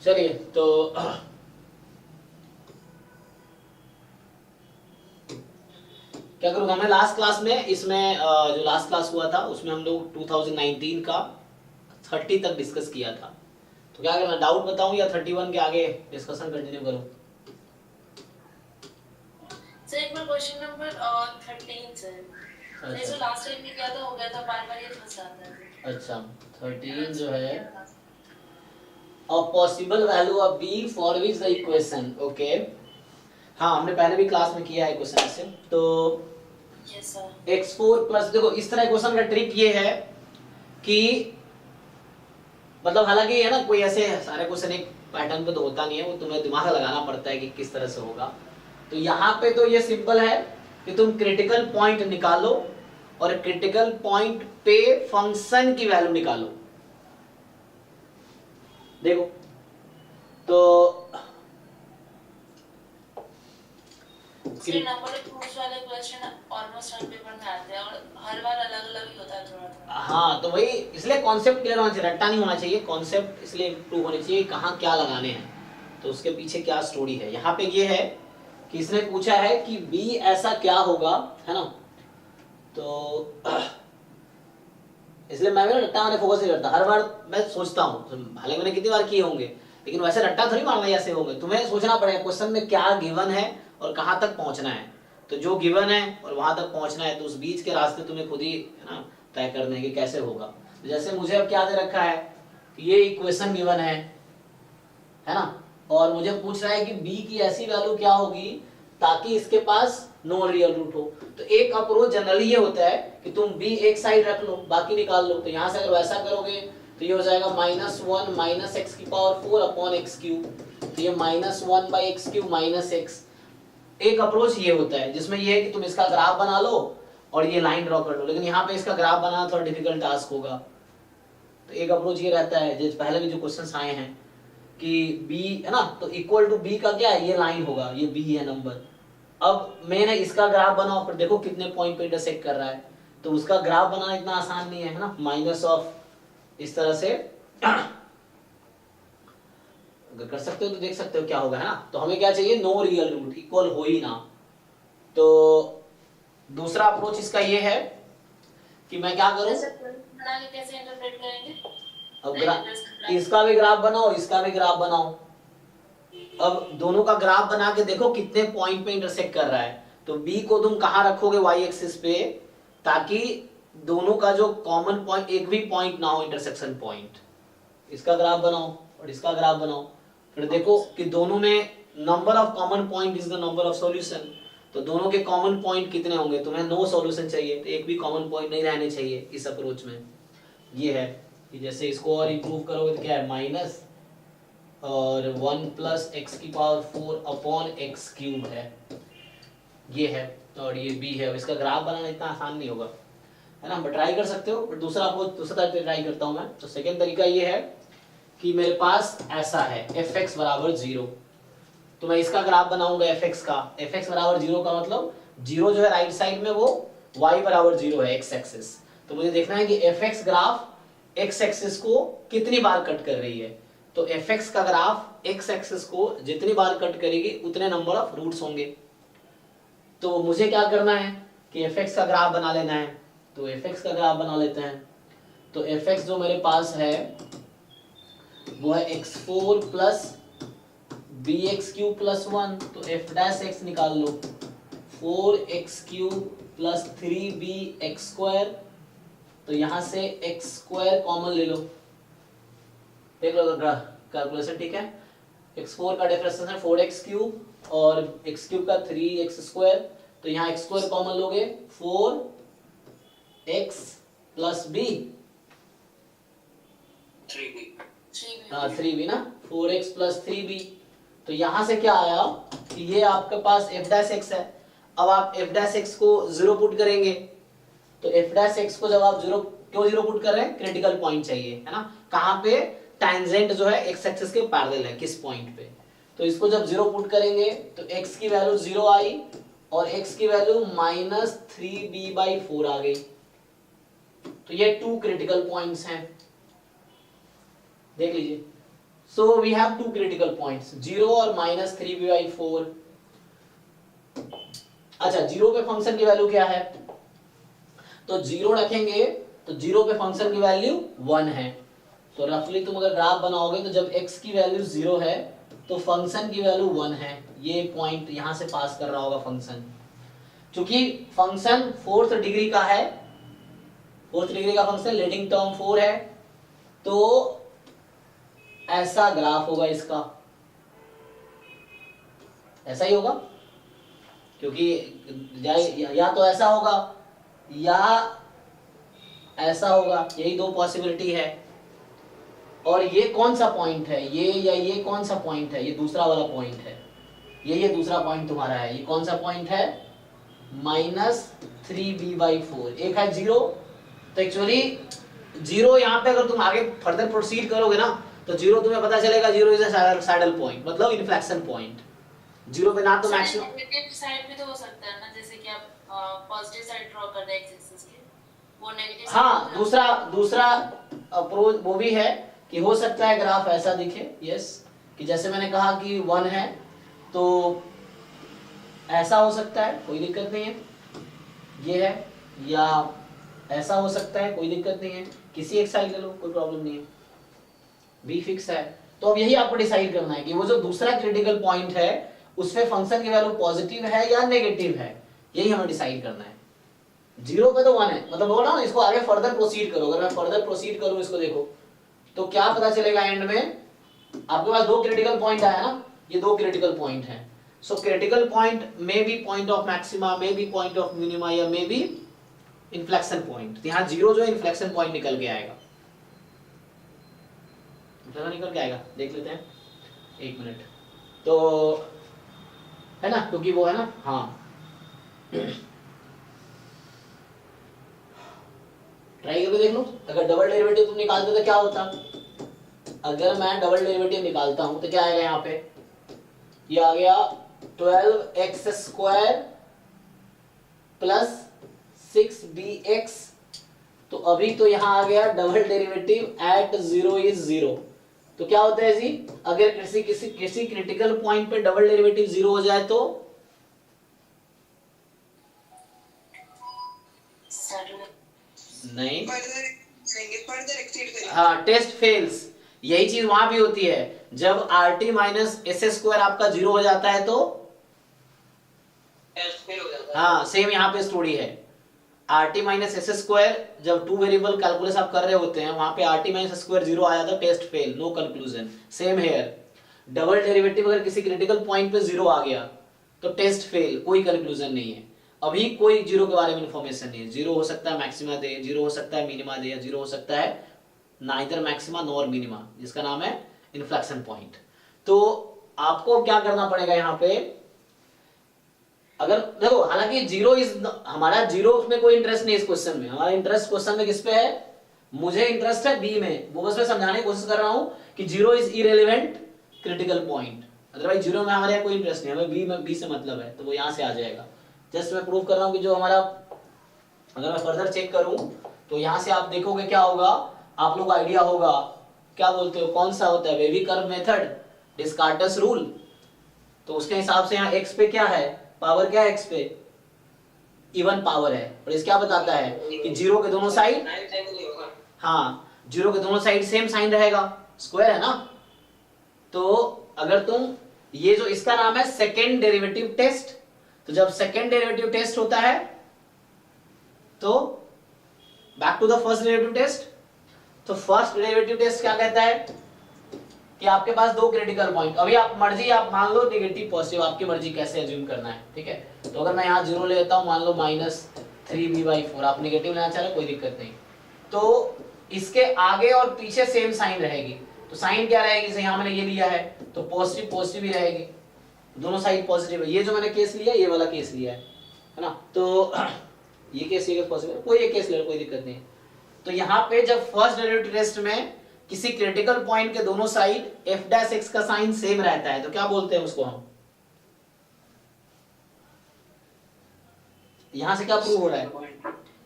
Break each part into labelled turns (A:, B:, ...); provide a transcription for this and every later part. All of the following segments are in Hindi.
A: चलिए तो क्या करूँगा मैं लास्ट क्लास में इसमें जो लास्ट क्लास हुआ था उसमें हम लोग 2019 का 30 तक डिस्कस किया था। तो क्या करना, डाउट बताऊं या 31 के आगे डिस्कशन कंटिन्यू करूं?
B: सर एक बार क्वेश्चन नंबर 13 सर, नहीं जो लास्ट टाइम भी किया था हो गया था, बार बार ये फंस जाता है।
A: अच्छा 13 जो है a possible value of b for which the equation, okay हाँ हमने पहले भी क्लास में किया है क्वेश्चन ऐसे। तो
B: यस सर,
A: x4 प्लस, देखो इस तरह क्वेश्चन का ट्रिक ये है कि मतलब हालांकि है ना कोई ऐसे सारे क्वेश्चन एक पैटर्न पे तो होता नहीं है, वो तुम्हें दिमाग लगाना पड़ता है कि किस तरह से होगा। तो यहाँ पे तो ये सिंपल है कि तुम क्रिटिकल पॉइंट निकालो और क्रिटिकल पॉइंट पे फंक्शन की वैल्यू निकालो। देखो तो
B: नंबर ऑफ प्रूफ्स वाले क्वेश्चन ऑलमोस्ट हर पेपर में आते हैं और हर बार अलग अलग ही होता है थोड़ा थोड़ा।
A: हाँ तो वही इसलिए कॉन्सेप्ट क्लियर होना चाहिए, रट्टा नहीं होना चाहिए, कॉन्सेप्ट इसलिए इम्प्रूव होने चाहिए कहाँ क्या लगाने हैं, तो उसके पीछे क्या स्टोरी है। यहाँ पे ये है कि इसने पूछा है कि बी ऐसा क्या होगा, है ना, तो इसलिए मैं भी रट्टा मारने फोकस नहीं करता। हर बार मैं सोचता हूँ, हालांकि मैंने कितनी बार किए होंगे, लेकिन वैसे रट्टा थोड़ी मारना ऐसे होंगे, तुम्हें सोचना पड़ेगा क्वेश्चन में क्या गिवन है और कहाँ तक पहुंचना है। तो जो गिवन है और वहां तक पहुंचना है, तो उस बीच के रास्ते तुम्हें खुद ही है ना तय करने हैं कि कैसे होगा। तो जैसे मुझे अब क्या दे रखा है कि ये इक्वेशन गिवन है ना, और मुझे पूछ रहा है कि बी की ऐसी वैल्यू क्या होगी ताकि इसके पास नॉन रियल रूट हो। तो एक अप्रोच जनरली ये होता है कि तुम बी एक साइड रख लो बाकी निकाल लो। तो यहां से अगर वैसा करोगे तो ये हो जाएगा -1 माइनस एक्स की पावर 4 अपॉन एक्स क्यूब, तो ये -1 by x cube minus x. एक अप्रोच ये होता है जिसमें ये है कि तुम इसका ग्राफ बना लो और ये लाइन ड्रॉ कर लो, लेकिन यहाँ पे इसका ग्राफ बनाना थोड़ा डिफिकल्ट टास्क होगा। तो एक अप्रोच ये रहता है, जैसे पहले भी जो क्वेश्चंस आए हैं कि b है ना, तो इक्वल टू b का क्या है, ये लाइन होगा, ये b है नंबर। अब मैंने इसका ग्राफ बनाओ, फिर देखो कितने पॉइंट पे इंटरसेक्ट कर रहा है, तो उसका ग्राफ बनाना इतना आसान नहीं है ना, माइनस ऑफ इस तरह से अगर कर सकते हो तो देख सकते हो क्या होगा, है ना। तो हमें क्या चाहिए, नो रियल रूट, इक्वल हो ही ना। तो दूसरा अप्रोच इसका ये है कि मैं क्या करूं,
B: बना के कैसे इंटरप्रेट करेंगे?
A: अब इसका भी ग्राफ बनाओ, इसका भी ग्राफ बनाओ। अब दोनों का ग्राफ बना के देखो कितने पॉइंट पे इंटरसेक्ट कर रहा है। तो बी को तुम कहां रखोगे, वाई एक्सिस पे, ताकि दोनों का जो कॉमन पॉइंट एक भी पॉइंट ना हो इंटरसेक्शन पॉइंट। इसका ग्राफ बनाओ और इसका ग्राफ बनाओ, फिर देखो कि दोनों में number of common point is the number of solution. तो दोनों के कॉमन पॉइंट कितने होंगे, तुम्हें नो सॉल्यूशन चाहिए तो एक भी कॉमन पॉइंट नहीं रहने चाहिए इस अप्रोच में। ये है कि जैसे इसको और इंप्रूव करोगे तो क्या है, माइनस और 1 प्लस एक्स की पावर 4 अपॉन एक्स क्यूब है, ये है, और ये बी है। इसका ग्राफ बनाना इतना आसान नहीं होगा, है ना, बट ट्राई कर सकते हो। बट दूसरा तरीका ट्राई करता हूं मैं। तो सेकंड तरीका ये है कि मेरे पास ऐसा है एफ एक्स बराबर 0, तो मैं इसका ग्राफ बनाऊंगा एफ एक्स का। एफ एक्स बराबर 0 का मतलब 0 जो है राइट साइड में वो y बराबर 0 है, एक्स एक्सिस। तो मुझे देखना है कि F x graph x axis को कितनी बार कट कर रही है। तो एफ एक्स का ग्राफ एक्स एक्सिस को जितनी बार कट करेगी उतने नंबर ऑफ रूट्स होंगे। तो मुझे क्या करना है कि एफ एक्स का ग्राफ बना लेना है। तो एफ एक्स का ग्राफ बना लेते हैं। तो एफ एक्स जो मेरे पास है वो है x4 plus b x cube plus 1, तो एफ डैश एक्स निकाल लो, 4x cube plus 3bx square, तो यहां से x स्क्वायर कॉमन ले लो, देख लो कैलकुलेशन, ठीक है। x4 का डिफरेंशियल है 4x क्यूब और x क्यूब का 3x स्क्वायर, तो यहाँ x स्क्वायर कॉमन लोगे 4x प्लस b, 3b ना, 4x प्लस 3b। तो यहां से क्या आया कि ये आपके पास f डैश x है। अब आप f डैश x को 0 पुट करेंगे, तो f डैश x को जब आप 0 क्यों 0 पुट कर रहे हैं, क्रिटिकल पॉइंट चाहिए, है ना, कहां पे, टैंजेंट जो है x एक्सिस के पैरेलल है, किस पॉइंट पे। तो इसको जब 0 पुट करेंगे तो x की वैल्यू 0 आई और x की वैल्यू -3b/4 आ गई। तो ये 2 क्रिटिकल पॉइंट्स हैं, देख लीजिए। So we have two critical points, 0 और -3b/4। अच्छा, 0 पे फंक्शन की वैल्यू क्या है, तो 0 रखेंगे तो 0 पे फंक्शन की वैल्यू 1 है। तो रफली तुम अगर ग्राफ बनाओगे तो जब x की वैल्यू 0 है तो फंक्शन की वैल्यू 1 है। ये पॉइंट यहां से पास कर रहा होगा फंक्शन, क्योंकि फंक्शन 4th डिग्री का है, 4th डिग्री का फंक्शन, लीडिंग टर्म 4 है, तो ऐसा ग्राफ होगा इसका, ऐसा ही होगा, क्योंकि या तो ऐसा होगा या ऐसा होगा, यही दो पॉसिबिलिटी है। और ये कौन सा पॉइंट है, ये या ये कौन सा पॉइंट है, ये दूसरा वाला पॉइंट है, ये दूसरा पॉइंट तुम्हारा है। ये कौन सा पॉइंट है, -3b/4। एक है 0, तो एक्चुअली 0 यहाँ पे अगर तुम आगे फर्दर प्रोसीड करोगे ना तो 0 तुम्हें पता चलेगा 0 इज अ सैडल पॉइंट, मतलब इन्फ्लेक्शन पॉइंट। 0 पे ना तो मैक्सिमम
B: नेगेटिव साइड भी तो हो सकता है ना, जैसे कि आप पॉजिटिव साइड ड्रॉ कर रहे हैं एक्स एक्सिस के, वो नेगेटिव।
A: हाँ, दूसरा अप्रोच वो भी है कि हो सकता है ग्राफ ऐसा दिखे, यस, कि जैसे मैंने कहा कि 1 है तो ऐसा हो सकता है, कोई दिक्कत नहीं है, ये है, या ऐसा हो सकता है, कोई दिक्कत नहीं है, किसी एक साइड ले लो, कोई प्रॉब्लम नहीं है, बी फिक्स है। तो अब यही आपको डिसाइड करना है कि वो जो दूसरा क्रिटिकल पॉइंट है उसमें फंक्शन की वैल्यू पॉजिटिव है या नेगेटिव है, यही हमें डिसाइड करना है। 0 पे तो 1 है, मतलब वो ना, इसको आगे फर्दर प्रोसीड करो, अगर मैं फर्दर प्रोसीड करूं इसको, देखो तो क्या पता चलेगा एंड में, आपके पास दो क्रिटिकल पॉइंट आया ना, ये दो क्रिटिकल पॉइंट है। So critical point may be point of maxima, may be point of minima, या मे बी इन्फ्लेक्शन पॉइंट। यहाँ 0 जो इन्फ्लेक्शन पॉइंट निकल के आएगा, निकल के आएगा, देख लेते हैं, एक मिनट, तो है ना, क्योंकि वो है ना, हाँ ट्राई करके देख लो। अगर डबल डेरिवेटिव तुम निकालते तो क्या होता, अगर मैं डबल डेरिवेटिव निकालता हूं तो क्या आएगा यहाँ पे, ये आ गया 12x² प्लस 6bx। तो अभी तो यहाँ आ गया डबल डेरिवेटिव एट 0 इज 0। तो क्या होता है जी, अगर किसी क्रिटिकल पॉइंट पे डबल डेरिवेटिव 0 हो जाए तो नहीं, हाँ, टेस्ट फेल्स। यही चीज वहां भी होती है, जब RT - s² आपका 0 हो जाता है तो हाँ, सेम यहाँ पे स्टोरी है। RT - s² जब 2 वेरिएबल कैलकुलस आप कर रहे होते हैं, वहां पे RT - s² 0 आया था, test fail, no conclusion. Same here, double derivative अगर किसी क्रिटिकल पॉइंट पे 0 आ गया तो टेस्ट फेल, कोई कंक्लूजन नहीं है। अभी कोई 0 के बारे में इंफॉर्मेशन नहीं है। 0 हो सकता है मैक्सिमा दे, 0 हो सकता है मिनिमा दे, या 0 हो सकता है नाइदर मैक्सिमा नॉर मिनिमा, जिसका नाम है इन्फ्लेक्शन पॉइंट। तो आपको क्या करना पड़ेगा यहाँ पे, अगर देखो, हालांकि 0 इज हमारा 0 में कोई इंटरेस्ट नहीं इस क्वेश्चन में, हमारा इंटरेस्ट क्वेश्चन में किस पे है, मुझे इंटरेस्ट है बी में, वो बस मैं समझाने की कोशिश कर रहा हूं कि 0 is irrelevant critical point. Otherwise 0 में हमारे कोई इंटरेस्ट नहीं, हमें बी से मतलब है, तो वो यहां से आ जाएगा। जस्ट मैं प्रूव कर रहा हूं कि जो हमारा, अगर मैं फर्दर चेक करूं तो यहां से आप देखोगे क्या होगा, आप लोग आइडिया होगा, क्या बोलते हो, कौन सा होता है, वेवी कर्व मेथड, डिस्कार्टस रूल। तो उसके हिसाब से यहाँ x पे क्या है, पावर क्या है x पे, इवन पावर है, और इस क्या बताता है कि 0 के दोनों साइड, हाँ 0 के दोनों साइड सेम साइन रहेगा, स्क्वायर है ना। तो अगर तुम, ये जो इसका नाम है सेकेंड डेरिवेटिव टेस्ट, तो जब सेकेंड डेरिवेटिव टेस्ट होता है तो back to the first derivative test. तो फर्स्ट डेरिवेटिव टेस्ट क्या कहता है कि आपके पास दो क्रिटिकल पॉइंट, अभी आप मर्जी, आप मान लो नेगेटिव पॉजिटिव, आपकी मर्जी कैसे एज्यूम करना है, ठीक है। तो अगर मैं यहाँ 0 ले लेता हूँ, मान लो -3b/4, आप नेगेटिव लेना चाह रहे, कोई दिक्कत नहीं। तो इसके आगे और पीछे सेम साइन रहेगी, तो साइन क्या रहेगी, जैसे यहाँ मैंने ये लिया है तो पॉजिटिव पॉजिटिव ही रहेगी, दोनों साइड पॉजिटिव है। ये जो मैंने केस लिया, ये वाला केस लिया है ना, तो ये केस पॉजिटिव, कोई एक केस ले लो, कोई दिक्कत नहीं। तो यहाँ पे जब फर्स्ट डेरिवेटिव टेस्ट में किसी क्रिटिकल पॉइंट के दोनों साइड f' का साइन सेम रहता है, तो क्या बोलते हैं उसको हम, यहां से क्या प्रूव हो रहा है,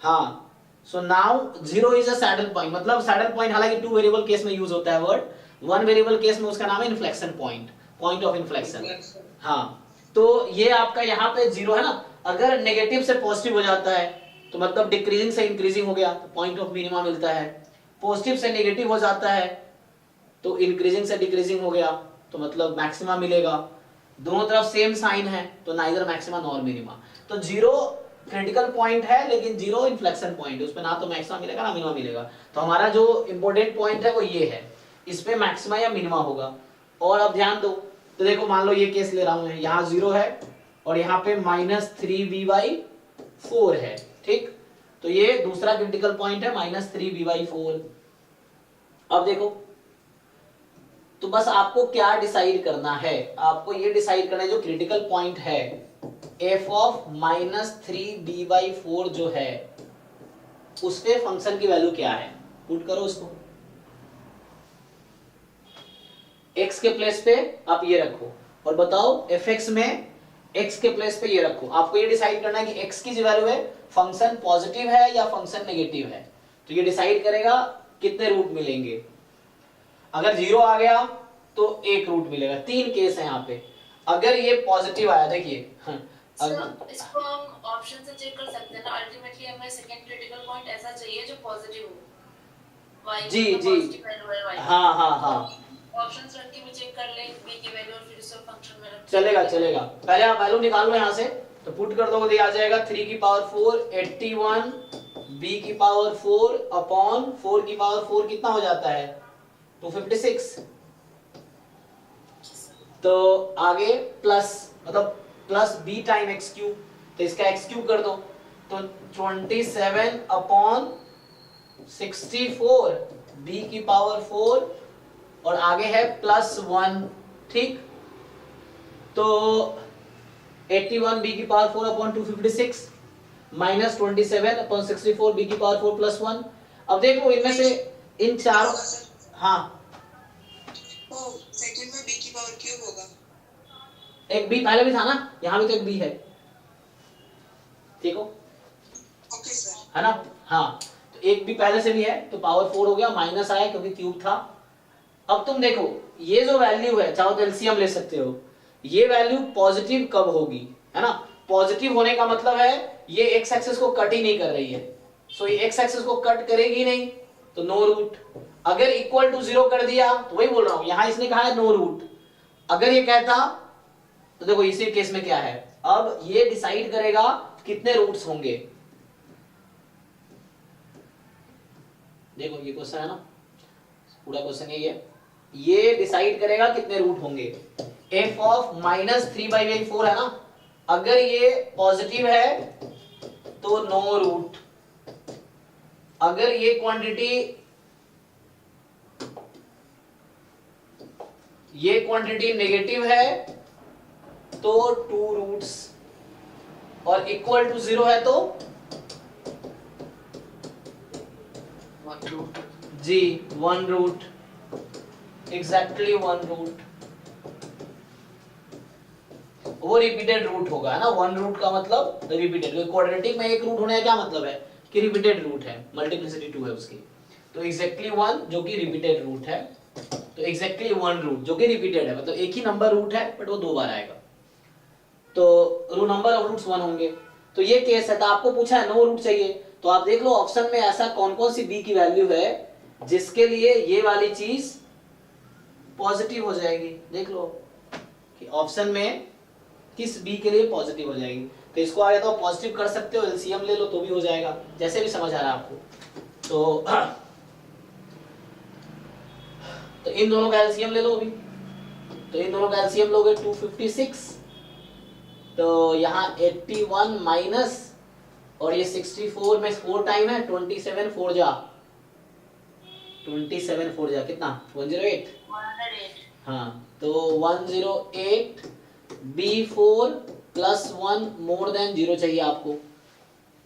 A: हाँ। So now 0 is a saddle point, मतलब सैडल पॉइंट, हालांकि 2 वेरिएबल केस में यूज होता है वर्ड, वन वेरिएबल केस में उसका नाम है inflection point, point of inflection. हाँ, तो ये आपका यहाँ पे जीरो है ना, अगर नेगेटिव से पॉजिटिव हो जाता है तो मतलब डिक्रीजिंग से इंक्रीजिंग हो गया तो पॉइंट ऑफ मिनिमा मिलता है, पॉजिटिव से नेगेटिव हो जाता है तो इंक्रीजिंग से डिक्रीजिंग हो गया तो मतलब मैक्सिमा मिलेगा, दोनों तरफ सेम साइन है तो नाइदर मैक्सिमा नॉर मिनिमा। तो जीरो क्रिटिकल पॉइंट है लेकिन जीरो इन्फ्लेक्शन पॉइंट है, उसमें ना तो मैक्सिमा मिलेगा ना मिनिमा मिलेगा। तो हमारा जो इंपॉर्टेंट पॉइंट है वो ये है, इस पे मैक्सिमा या मिनिमा होगा। और अब ध्यान दो, तो देखो मान लो ये केस ले रहा हूं मैं, यहाँ जीरो है और यहाँ पे -3b/4 है, ठीक। तो ये दूसरा क्रिटिकल पॉइंट है -3b/4। अब देखो, तो बस आपको क्या डिसाइड करना है, आपको ये डिसाइड करना है जो क्रिटिकल पॉइंट है f ऑफ -3b/4 जो है उस पे फंक्शन की वैल्यू क्या है, पुट करो उसको। x के प्लेस पे आप ये रखो और बताओ fx में x के प्लेस पे ये रखो। आपको ये डिसाइड करना है कि x की जो वैल्यू है फंक्शन पॉजिटिव है या फंक्शन नेगेटिव है, तो ये डिसाइड करेगा कितने रूट मिलेंगे। अगर जीरो आ गया तो एक रूट मिलेगा, तीन केस है यहाँ पे। अगर ये पॉजिटिव आया, देखिए
B: इसको हम ऑप्शन से चेक कर सकते हैं ना, अल्टीमेटली हमें सेकंड क्रिटिकल पॉइंट ऐसा चाहिए जो पॉजिटिव हो, y
A: जी
B: का
A: जी,
B: पॉजिटिव वैल्यू है y।
A: हाँ हाँ हाँ,
B: ऑप्शंस रख के भी चेक कर ले b की वैल्यू और फिर उसको फंक्शन में रख
A: चलेगा चलेगा। पहले आप वैल्यू निकाल लो यहाँ से, तो पुट कर दोगे तो आ जाएगा 3 की पावर 4 81 b की पावर 4 अपॉन 4 की पावर 4 कितना हो जाता है 256। तो आगे प्लस मतलब plus b time x cube, तो इसका एक्स क्यूब कर दो तो 27 अपॉन 64 b की पावर 4 और आगे है +1, ठीक। तो 81 b की power 4 upon 256 minus 27 upon 64 b की पावर 4 +1। अब देखो इनमें से इन चार, हाँ
C: सेकंड में b की पावर क्यूब होगा,
A: एक b पहले भी था ना, यहाँ भी तो एक b है, ठीक हो,
C: ओके सर,
A: है ना। हाँ, तो एक b पहले से भी है तो पावर 4 हो गया, माइनस आया क्योंकि क्यूब था। अब तुम देखो ये जो वैल्यू है, चाहो तो एलसीएम ले सकते हो, ये वैल्यू पॉजिटिव कब होगी, है ना। पॉजिटिव होने का मतलब है ये एक्स एक्सिस को कट ही नहीं कर रही है, सो ये एक्स एक्सिस को कट करेगी नहीं तो नो रूट। अगर इक्वल टू 0 कर दिया तो वही बोल रहा हूं, यहां इसने कहा है नो रूट। अगर ये कहता तो देखो इसी केस में क्या है, अब ये डिसाइड करेगा कितने रूट्स होंगे। देखो ये क्वेश्चन है ना, पूरा क्वेश्चन ये डिसाइड करेगा कितने रूट होंगे। f ऑफ -3/4 है ना, अगर ये पॉजिटिव है तो नो रूट, अगर ये क्वांटिटी नेगेटिव है तो 2 रूट्स, और इक्वल टू 0 है तो
C: 1 रूट,
A: जी 1 रूट, एग्जैक्टली 1 रूट। वो रिपीटेड रूट होगा, है ना। 1 रूट का मतलब रिपीटेड, क्वाड्रेटिक में एक रूट होने का क्या मतलब है कि रिपीटेड रूट है, मल्टीप्लिसिटी 2 है उसकी। तो एग्जैक्टली 1 जो कि रिपीटेड रूट है, तो एग्जैक्टली 1 रूट जो कि रिपीटेड है, मतलब एक ही नंबर रूट है बट वो 2 बार आएगा, तो नंबर ऑफ रूट्स 1 होंगे। तो ये केस है, तो आपको पूछा है नो रूट चाहिए, तो आप देख लो ऑप्शन में ऐसा कौन कौन सी b की वैल्यू है जिसके लिए ये वाली चीज पॉजिटिव हो जाएगी। देख लो कि ऑप्शन में किस b के लिए पॉजिटिव हो जाएगी। तो इसको आगे तो पॉजिटिव कर सकते हो, एलसीएम ले लो तो भी हो जाएगा, जैसे भी समझ आ रहा है आपको। तो इन दोनों का एलसीएम ले लो अभी, तो इन दोनों का एलसीएम लोगे 256, तो यहाँ 81 माइनस और ये 64 में 4 टाइम है, 27 4 जा कितना 108,
B: 108।
A: हाँ तो 108 b4 +1 मोर देन 0 चाहिए आपको,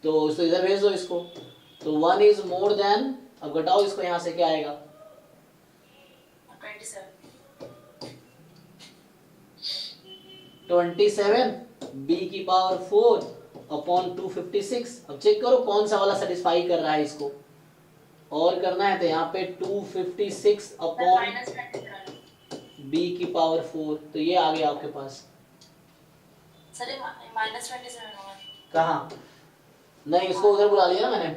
A: तो इसको इधर भेज दो इसको, तो 1 इज मोर देन, अब घटाओ इसको यहाँ से क्या आएगा 27 b की पावर 4 अपॉन 256। अब चेक करो कौन सा वाला सेटिस्फाई कर रहा है इसको, और करना है तो यहाँ पे 256 अपॉन
B: माइनस करके
A: b की पावर 4, तो ये आ गया आपके पास।
B: सर ये -27 होगा।
A: कहाँ? नहीं, इसको उधर बुला लिया ना मैंने,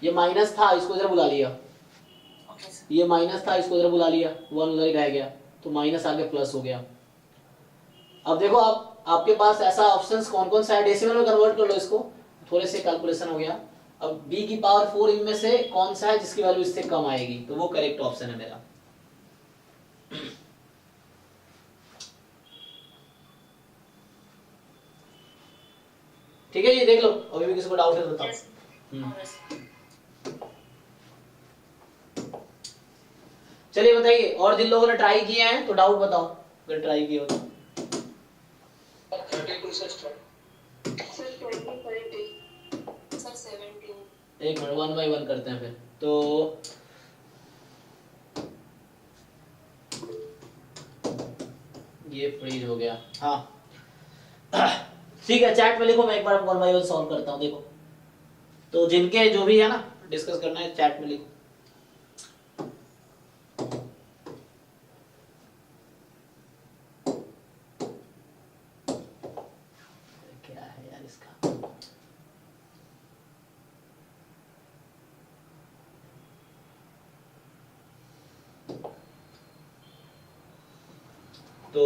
A: ये माइनस था, इसको इधर बुला लिया।
B: Okay sir.
A: ये माइनस था, इसको इधर बुला लिया, 1 उधर ही रह गया, तो माइनस आगे प्लस हो गया। अब देखो आप, आपके पास ऐसा ऑप्शंस कौन कौन सा है, डेसिमल में कन्वर्ट कर लो इसको, थोड़े से कैलकुलेशन हो गया। अब b की पावर 4 इनमें से कौन सा है जिसकी वैल्यू इससे कम आएगी, तो वो करेक्ट ऑप्शन है मेरा। ठीक है, ये देख लो, अभी भी किसी को डाउट है तो बताओ।
B: यस।
A: चलिए बताइए, और जिन लोगों ने ट्राई किए हैं तो डाउट बताओ, अगर ट्राई किए हो तो।
C: 32 से स्टार्ट।
B: Sir 20 sir 17।
A: एक मिनट, 1 बाय 1 करते हैं फिर। तो ये फ्रीज हो गया, हाँ ठीक है, चैट में लिखो, मैं एक बार 1 बाय 1 सॉल्व करता हूँ। देखो, तो जिनके जो भी है ना डिस्कस करना है, चैट में लिखो। क्या है यार इसका, तो